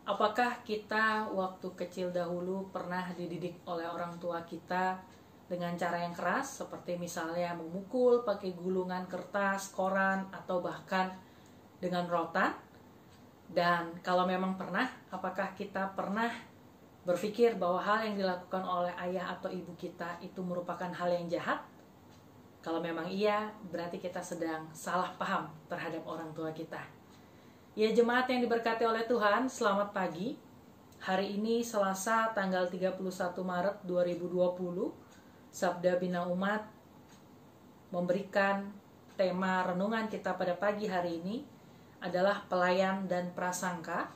Apakah kita waktu kecil dahulu pernah dididik oleh orang tua kita dengan cara yang keras, seperti misalnya memukul pakai gulungan kertas, koran, atau bahkan dengan rotan? Dan kalau memang pernah, apakah kita pernah berpikir bahwa hal yang dilakukan oleh ayah atau ibu kita itu merupakan hal yang jahat? Kalau memang iya, berarti kita sedang salah paham terhadap orang tua kita. Ya, jemaat yang diberkati oleh Tuhan, selamat pagi. Hari ini Selasa tanggal 31 Maret 2020, Sabda Bina Umat memberikan tema renungan kita pada pagi hari ini adalah pelayan dan prasangka,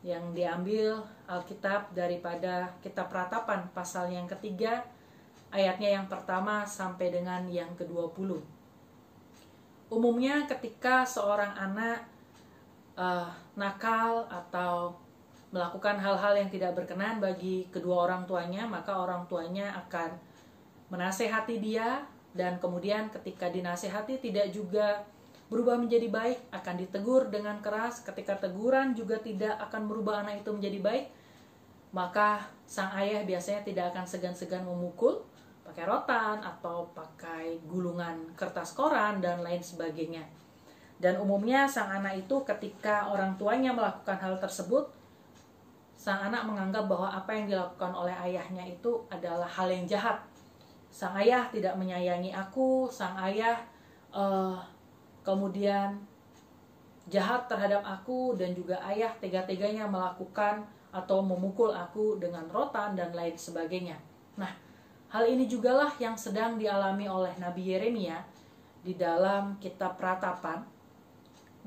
yang diambil Alkitab daripada Kitab Ratapan pasal yang ketiga, ayatnya yang pertama sampai dengan yang ke-20. Umumnya ketika seorang anak nakal atau melakukan hal-hal yang tidak berkenan bagi kedua orang tuanya, maka orang tuanya akan menasehati dia, dan kemudian ketika dinasehati tidak juga berubah menjadi baik, akan ditegur dengan keras. Ketika teguran juga tidak akan merubah anak itu menjadi baik, maka sang ayah biasanya tidak akan segan-segan memukul pakai rotan atau pakai gulungan kertas koran dan lain sebagainya. Dan umumnya sang anak itu ketika orang tuanya melakukan hal tersebut, sang anak menganggap bahwa apa yang dilakukan oleh ayahnya itu adalah hal yang jahat. Sang ayah tidak menyayangi aku, sang ayah kemudian jahat terhadap aku, dan juga ayah tega-teganya melakukan atau memukul aku dengan rotan dan lain sebagainya. Nah, hal ini jugalah yang sedang dialami oleh Nabi Yeremia di dalam kitab Ratapan,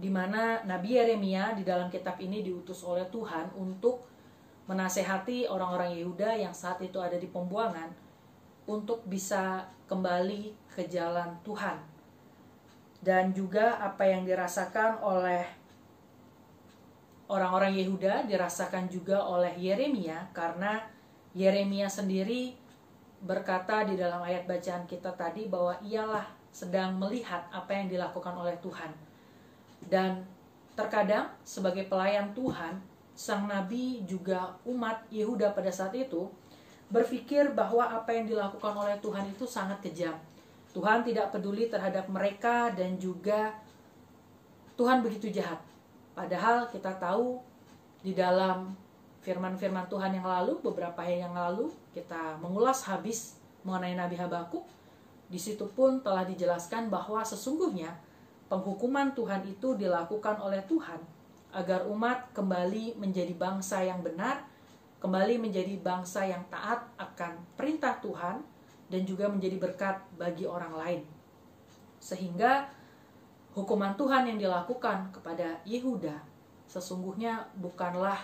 di mana Nabi Yeremia di dalam kitab ini diutus oleh Tuhan untuk menasehati orang-orang Yehuda yang saat itu ada di pembuangan untuk bisa kembali ke jalan Tuhan. Dan juga apa yang dirasakan oleh orang-orang Yehuda dirasakan juga oleh Yeremia, karena Yeremia sendiri berkata di dalam ayat bacaan kita tadi bahwa ialah sedang melihat apa yang dilakukan oleh Tuhan. Dan terkadang sebagai pelayan Tuhan, sang nabi juga umat Yehuda pada saat itu berpikir bahwa apa yang dilakukan oleh Tuhan itu sangat kejam. Tuhan tidak peduli terhadap mereka, dan juga Tuhan begitu jahat. Padahal kita tahu di dalam firman-firman Tuhan yang lalu, beberapa hari yang lalu kita mengulas habis mengenai Nabi Habakuk. Di situ pun telah dijelaskan bahwa sesungguhnya penghukuman Tuhan itu dilakukan oleh Tuhan agar umat kembali menjadi bangsa yang benar, kembali menjadi bangsa yang taat akan perintah Tuhan, dan juga menjadi berkat bagi orang lain. Sehingga hukuman Tuhan yang dilakukan kepada Yehuda sesungguhnya bukanlah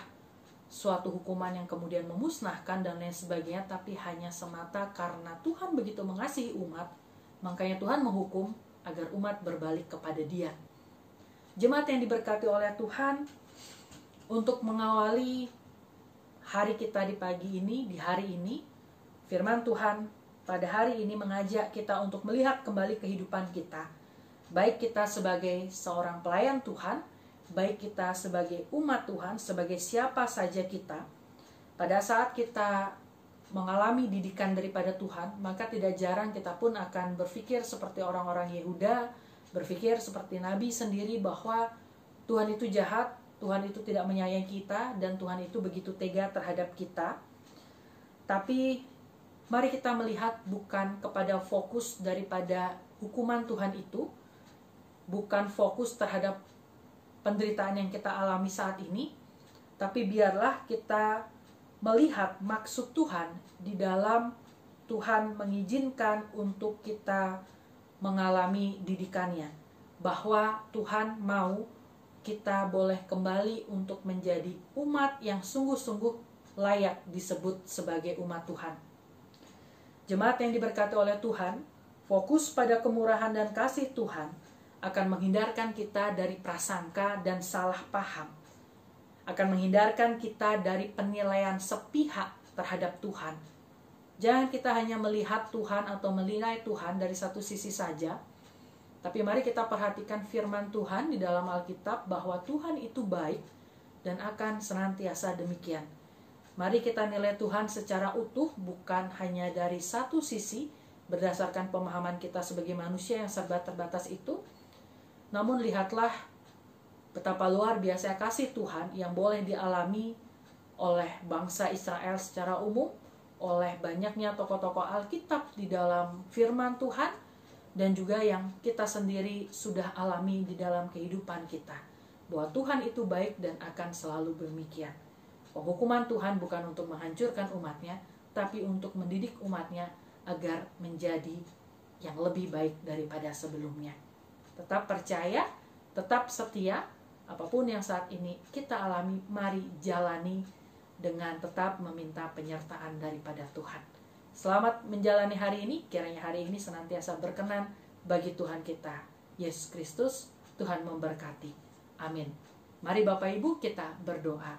suatu hukuman yang kemudian memusnahkan dan lain sebagainya, tapi hanya semata karena Tuhan begitu mengasihi umat, makanya Tuhan menghukum agar umat berbalik kepada Dia. Jemaat yang diberkati oleh Tuhan, untuk mengawali hari kita di pagi ini, di hari ini, firman Tuhan pada hari ini mengajak kita untuk melihat kembali kehidupan kita. Baik kita sebagai seorang pelayan Tuhan, baik kita sebagai umat Tuhan, sebagai siapa saja kita, pada saat kita mengalami didikan daripada Tuhan, maka tidak jarang kita pun akan berpikir seperti orang-orang Yehuda, berpikir seperti Nabi sendiri bahwa Tuhan itu jahat, Tuhan itu tidak menyayangi kita, dan Tuhan itu begitu tega terhadap kita. Tapi mari kita melihat bukan kepada fokus daripada hukuman Tuhan itu, bukan fokus terhadap penderitaan yang kita alami saat ini, tapi biarlah kita melihat maksud Tuhan di dalam Tuhan mengizinkan untuk kita mengalami didikannya, bahwa Tuhan mau kita boleh kembali untuk menjadi umat yang sungguh-sungguh layak disebut sebagai umat Tuhan. Jemaat yang diberkati oleh Tuhan, fokus pada kemurahan dan kasih Tuhan akan menghindarkan kita dari prasangka dan salah paham, akan menghindarkan kita dari penilaian sepihak terhadap Tuhan. Jangan kita hanya melihat Tuhan atau menilai Tuhan dari satu sisi saja, tapi mari kita perhatikan firman Tuhan di dalam Alkitab bahwa Tuhan itu baik, dan akan senantiasa demikian. Mari kita nilai Tuhan secara utuh, bukan hanya dari satu sisi berdasarkan pemahaman kita sebagai manusia yang serba terbatas itu. Namun lihatlah betapa luar biasa kasih Tuhan yang boleh dialami oleh bangsa Israel secara umum, oleh banyaknya tokoh-tokoh Alkitab di dalam firman Tuhan, dan juga yang kita sendiri sudah alami di dalam kehidupan kita. Bahwa Tuhan itu baik dan akan selalu demikian. Penghukuman Tuhan bukan untuk menghancurkan umatnya, tapi untuk mendidik umatnya agar menjadi yang lebih baik daripada sebelumnya. Tetap percaya, tetap setia, apapun yang saat ini kita alami, mari jalani dengan tetap meminta penyertaan daripada Tuhan. Selamat menjalani hari ini, kiranya hari ini senantiasa berkenan bagi Tuhan kita, Yesus Kristus. Tuhan memberkati. Amin. Mari Bapak Ibu kita berdoa.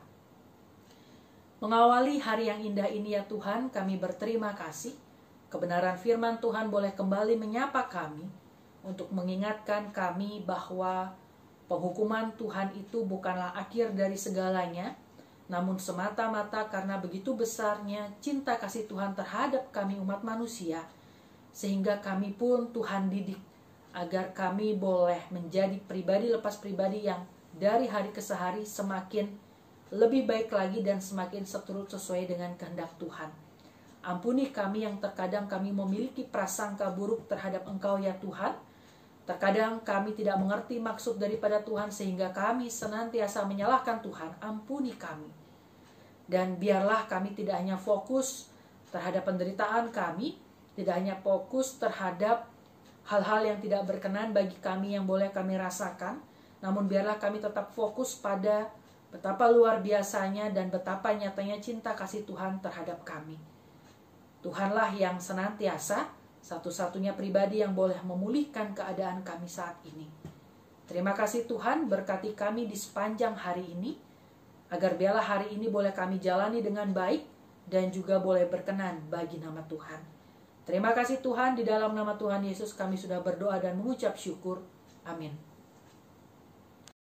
Mengawali hari yang indah ini ya Tuhan, kami berterima kasih. Kebenaran firman Tuhan boleh kembali menyapa kami untuk mengingatkan kami bahwa penghukuman Tuhan itu bukanlah akhir dari segalanya, namun semata-mata karena begitu besarnya cinta kasih Tuhan terhadap kami umat manusia, sehingga kami pun Tuhan didik agar kami boleh menjadi pribadi lepas pribadi yang dari hari ke hari semakin lebih baik lagi dan semakin seturut sesuai dengan kehendak Tuhan. Ampuni kami yang terkadang kami memiliki prasangka buruk terhadap Engkau ya Tuhan. Terkadang kami tidak mengerti maksud daripada Tuhan sehingga kami senantiasa menyalahkan Tuhan. Ampuni kami. Dan biarlah kami tidak hanya fokus terhadap penderitaan kami, tidak hanya fokus terhadap hal-hal yang tidak berkenan bagi kami yang boleh kami rasakan, namun biarlah kami tetap fokus pada betapa luar biasanya dan betapa nyatanya cinta kasih Tuhan terhadap kami. Tuhanlah yang senantiasa satu-satunya pribadi yang boleh memulihkan keadaan kami saat ini. Terima kasih Tuhan, berkati kami di sepanjang hari ini, agar biarlah hari ini boleh kami jalani dengan baik dan juga boleh berkenan bagi nama Tuhan. Terima kasih Tuhan, di dalam nama Tuhan Yesus kami sudah berdoa dan mengucap syukur. Amin.